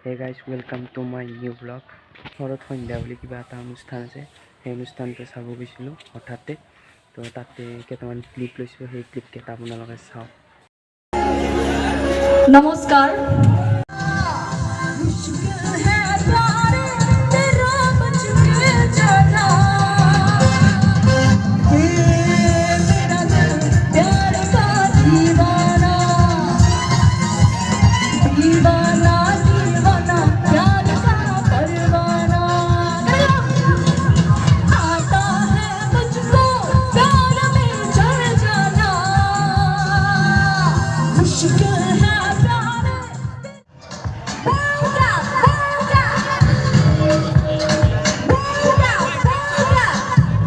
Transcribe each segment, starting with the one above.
Hey guys welcome to my new blog. ঘৰত সন্ধ্যা বুলি কিবা এটা অনুষ্ঠান আছে, সেই অনুষ্ঠানটো চাব গৈছিলোঁ হঠাতে। তো তাতে কেইটামান ক্লিপ লৈছোঁ, সেই ক্লিপকেইটা আপোনালোকে চাওক। নমস্কাৰ।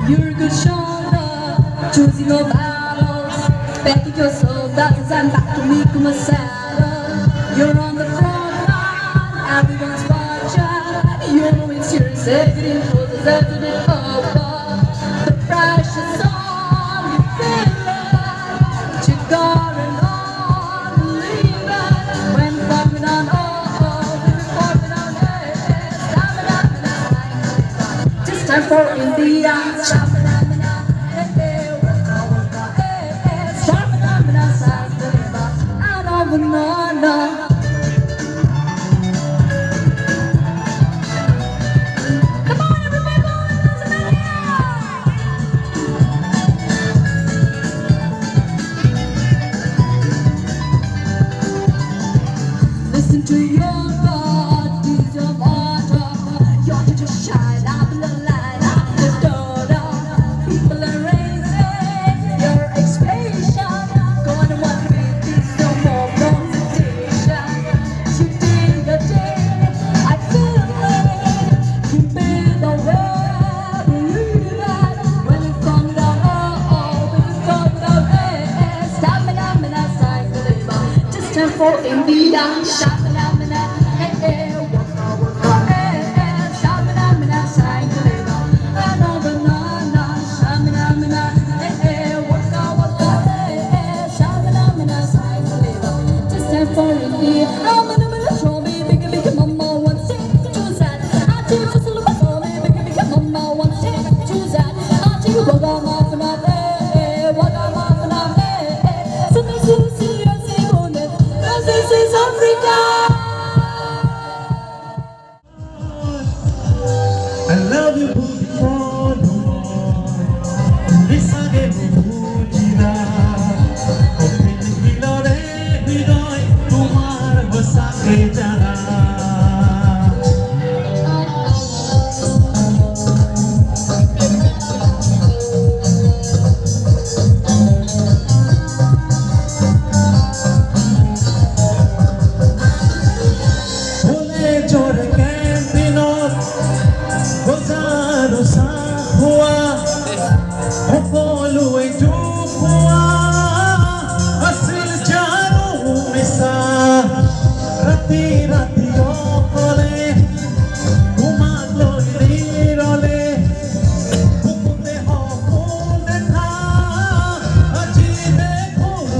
You're a good shoulder, choosing your battles, backing your soldiers and back to me come a saddle. You're on the front line, everyone's watching. You know it's serious, getting closer to the over. The pressure's on, you feel it, you got it on, believe it. When forming on forming on just time for India. Listen to your God, use your water. You're to just shine up in the light of the door. People are raising your expectation. Gonna want to be this no more presentation. You did the day, I feel it. You made the world believe it. When it comes down, when it comes down, stamina, cycle, just time for India. Stamina, stamina, cycle, banana, stamina, stamina, cycle, just time for India. I'm gonna show me, big mama wants it, choose that. I do just look at me, big mama wants it, choose that. I do what I'm off and off, what I'm off and off, so this is serious, this is Africa. I love you for the Nisage Mujina Opin Hilore Hidoy Tumar Vasake Jana Bole Jor Campinot Gozaro sa hua Opolo e jupua Asil jaro umisa Rati rati okole Umaglo ilirole Kukunde hokunde tha Ajibe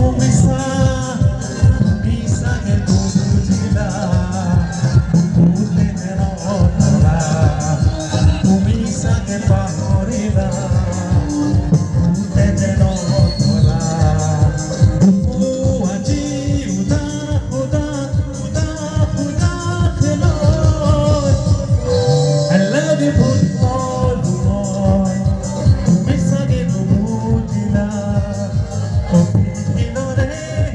umisa Bisa ke tujila Kule nerotola Umisa ke pahorila Ute nerotola Aji uda uda uda uda keloy I love you for all the more Umisa ke tujila Hinore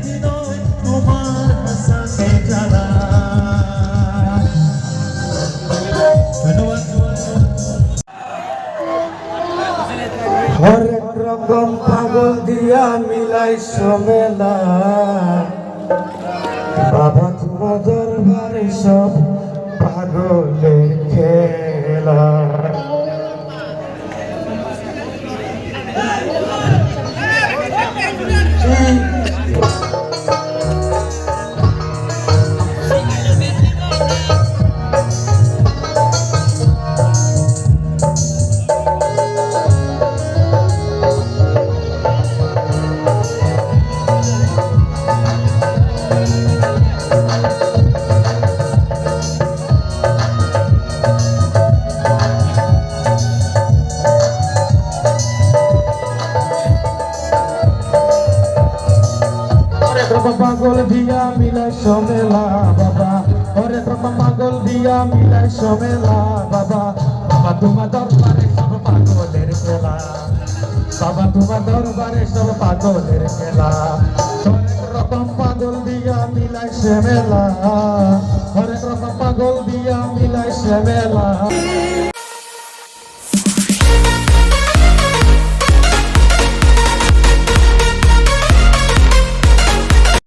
hidoy Tumar hasa ke jala হরেক রকম পাগল দিয়া মিলাই সবেলা বাবা তোমার দরবারে সব পাগলের খেলা রকম পাগল দিয়া মিলাই সমেলা বাবা হরেক রকম পাগল দিয়া মিলাই সমেলা বাবা বাবা তোমার দরবারে সব পাগলের খেলা বাবা তোমার দরবারে সব পাগলের খেলা হরেক রকম পাগল দিয়া মিলাই সমেলা হরেক রকম পাগল দিয়া মিলাই সমেলা